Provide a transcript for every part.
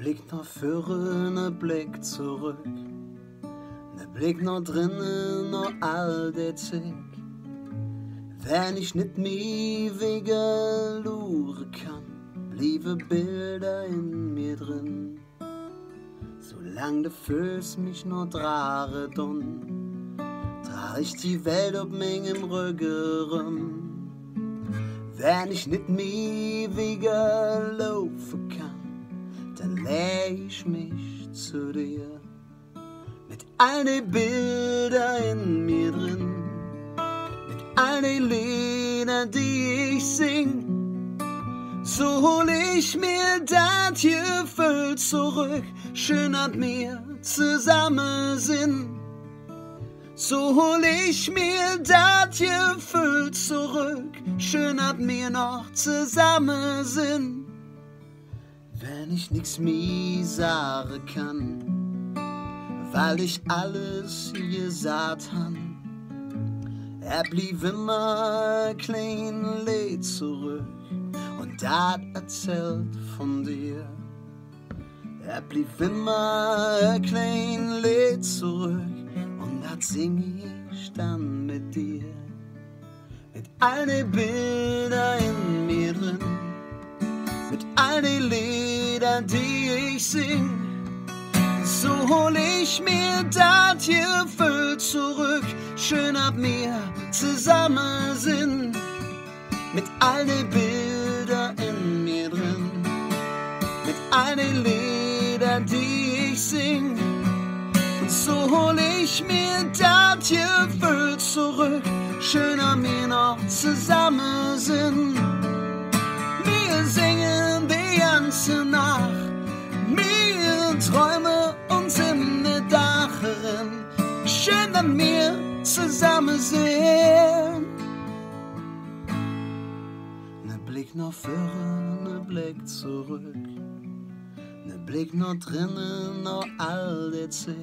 Blick nach vorne, ne Blick zurück, ne Blick nach drinnen, noch all der Zeug. Wenn ich nicht mehr wegen luren kann, bliebe Bilder in mir drin. Solang der Füß mich noch drahre dun, trag ich die Welt auf meinem Rücken rum. Wenn ich nicht mehr wegen laufen kann, dann leg ich mich zu dir. Mit all den Bildern in mir drin, mit all den Liedern, die ich sing. So hol ich mir das Gefühl zurück, schön an mir zusammen sind. So hol ich mir das Gefühl zurück, schön an mir noch zusammen sind. Wenn ich nix mehr sagen kann, weil ich alles gesagt han, blieb immer ein klein Lied zurück und dat erzählt von dir. Blieb immer ein klein Lied zurück und dat sing ich dann mit dir. Mit all den Bildern in mir drin, mit all den Liedern, die ich sing. So hol ich mir das Gefühl zurück, schön ab mir zusammen sind. Mit all den Bildern in mir drin, mit all den Liedern, die ich sing. Und so hol ich mir das Gefühl zurück, schön an mir noch zusammen sind. Wir singen die ganze Nacht, wir träumen uns in der Dacherin, schön an mir zusammen sind. Ne Blick nach vorne, ne Blick zurück, ne Blick nach drinnen, noch all der Zeug.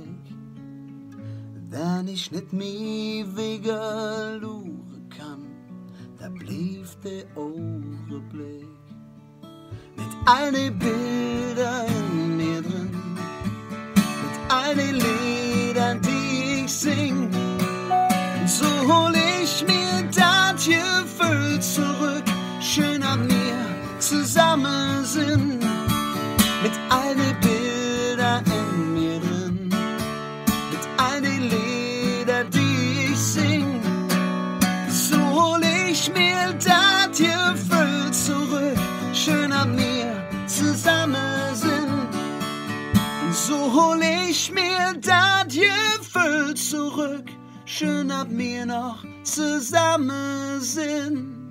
Wenn ich nicht mehr wegen luren kann, da blieb der Ohrenblick. Mit all den Bildern in mir drin, mit all den Liedern, die ich sing. So hol ich mir das Gefühl zurück, schön an mir zusammen sind. Mit all den Bildern in mir drin, mit all den Liedern, die ich sing. So hol ich mir das Gefühl zurück, schön an mir zusammen sind. So hol ich mir das Gefühl zurück, schön ab mir noch zusammen sind.